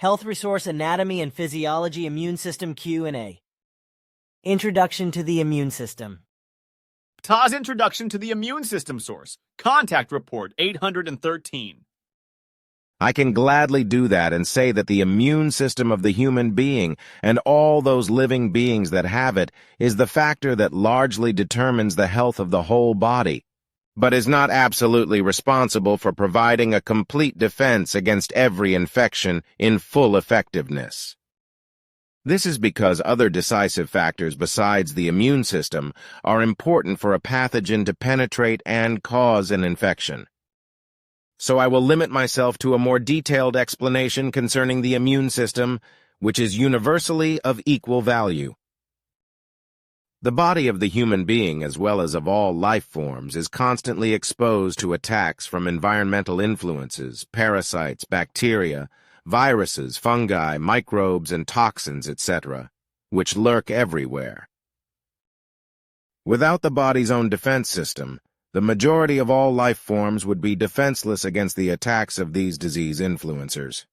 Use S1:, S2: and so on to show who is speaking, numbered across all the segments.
S1: Health Resource Anatomy and Physiology Immune System Q&A. Introduction to the Immune System.
S2: Ptaah's Introduction to the Immune System Source. Contact Report 813.
S3: I can gladly do that and say that the immune system of the human being and all those living beings that have it is the factor that largely determines the health of the whole body, but is not absolutely responsible for providing a complete defense against every infection in full effectiveness. This is because other decisive factors besides the immune system are important for a pathogen to penetrate and cause an infection. So I will limit myself to a more detailed explanation concerning the immune system, which is universally of equal value. The body of the human being, as well as of all life forms, is constantly exposed to attacks from environmental influences, parasites, bacteria, viruses, fungi, microbes, and toxins, etc., which lurk everywhere. Without the body's own defense system, the majority of all life forms would be defenseless against the attacks of these disease influencers.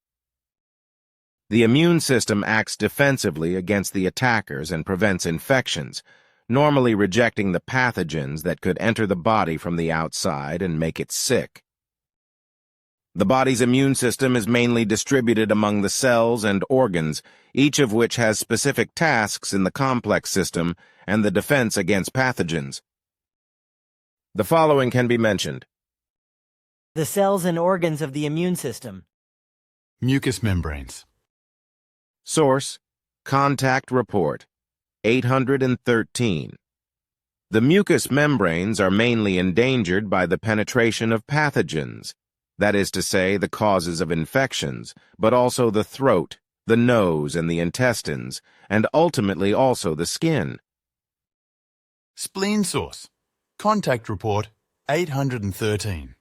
S3: The immune system acts defensively against the attackers and prevents infections, normally rejecting the pathogens that could enter the body from the outside and make it sick. The body's immune system is mainly distributed among the cells and organs, each of which has specific tasks in the complex system and the defense against pathogens. The following can be mentioned.
S1: The cells and organs of the immune system.
S4: Mucous membranes.
S3: Source: Contact Report 813. The mucous membranes are mainly endangered by the penetration of pathogens, that is to say, the causes of infections, but also the throat, the nose, and the intestines, and ultimately also the skin.
S4: Spleen source. Contact Report 813.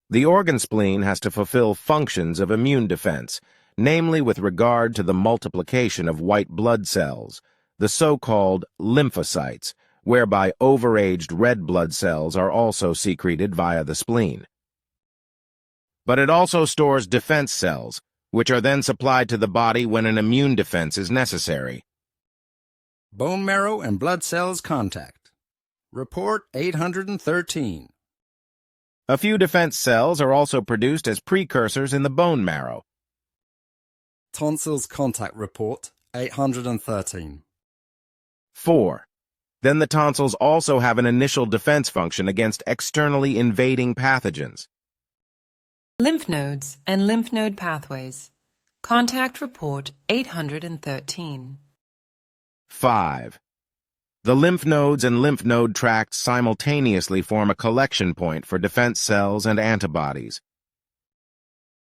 S3: The organ spleen has to fulfill functions of immune defense, namely with regard to the multiplication of white blood cells, the so-called lymphocytes, whereby overaged red blood cells are also secreted via the spleen. But it also stores defense cells, which are then supplied to the body when an immune defense is necessary.
S5: Bone marrow and blood cells contact. Report 813.
S3: A few defense cells are also produced as precursors in the bone marrow.
S5: Tonsils contact report 813.
S3: 4. Then the tonsils also have an initial defense function against externally invading pathogens.
S6: Lymph nodes and lymph node pathways. Contact Report 813.
S3: 5. The lymph nodes and lymph node tracts simultaneously form a collection point for defense cells and antibodies.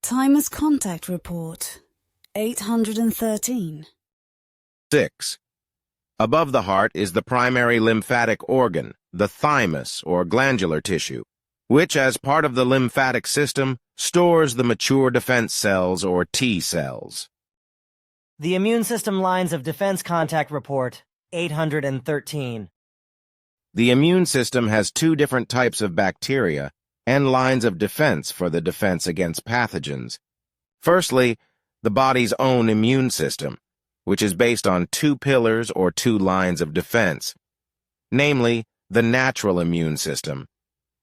S7: Thymus contact report 813.
S3: 6. Above the heart is the primary lymphatic organ, the thymus or glandular tissue, which, as part of the lymphatic system, stores the mature defense cells or T cells.
S1: The Immune System Lines of Defense Contact Report 813.
S3: The immune system has two different types of bacteria and lines of defense for the defense against pathogens. Firstly, the body's own immune system, which is based on two pillars or two lines of defense, namely, the natural immune system,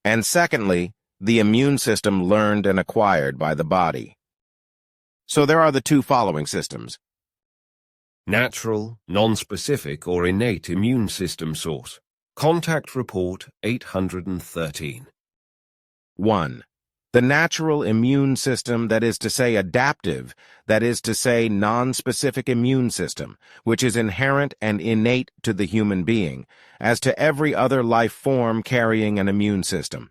S3: and secondly, the immune system learned and acquired by the body. So there are the two following systems.
S8: Natural, non-specific or innate immune system source. Contact Report 813.
S3: 1. The natural immune system, that is to say adaptive, that is to say non-specific immune system, which is inherent and innate to the human being, as to every other life form carrying an immune system.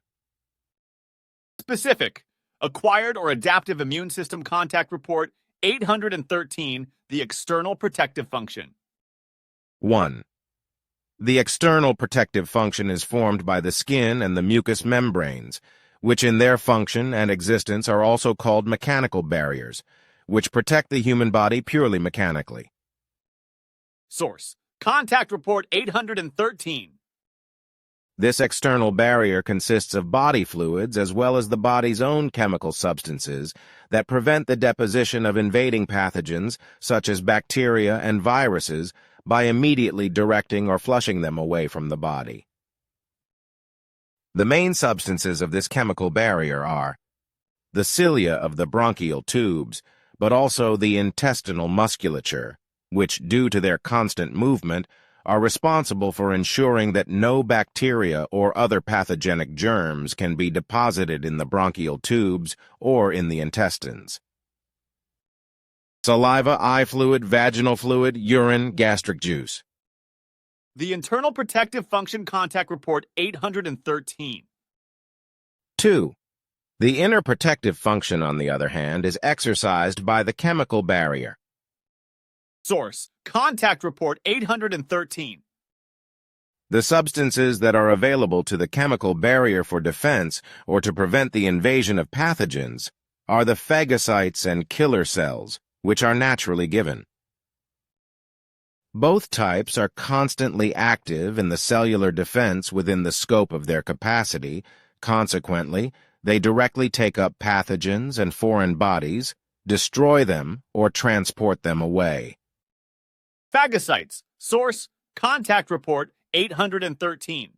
S2: Specific. Acquired or adaptive immune system contact report 813, the external protective function.
S3: 1. The external protective function is formed by the skin and the mucous membranes, which in their function and existence are also called mechanical barriers, which protect the human body purely mechanically.
S2: Source. Contact report 813.
S3: This external barrier consists of body fluids as well as the body's own chemical substances that prevent the deposition of invading pathogens, such as bacteria and viruses, by immediately directing or flushing them away from the body. The main substances of this chemical barrier are the cilia of the bronchial tubes, but also the intestinal musculature, which, due to their constant movement, are responsible for ensuring that no bacteria or other pathogenic germs can be deposited in the bronchial tubes or in the intestines. Saliva, eye fluid, vaginal fluid, urine, gastric juice.
S2: The Internal Protective Function Contact Report 813.
S3: 2. The inner protective function, on the other hand, is exercised by the chemical barrier.
S2: Source: Contact Report 813.
S3: The substances that are available to the chemical barrier for defense or to prevent the invasion of pathogens are the phagocytes and killer cells, which are naturally given. Both types are constantly active in the cellular defense within the scope of their capacity. Consequently, they directly take up pathogens and foreign bodies, destroy them, or transport them away.
S2: Phagocytes. Source: Contact Report 813.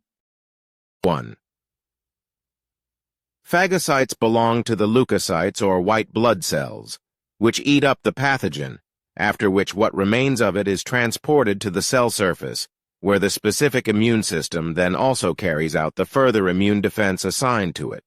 S3: 1. Phagocytes belong to the leukocytes or white blood cells, which eat up the pathogen, after which what remains of it is transported to the cell surface, where the specific immune system then also carries out the further immune defense assigned to it.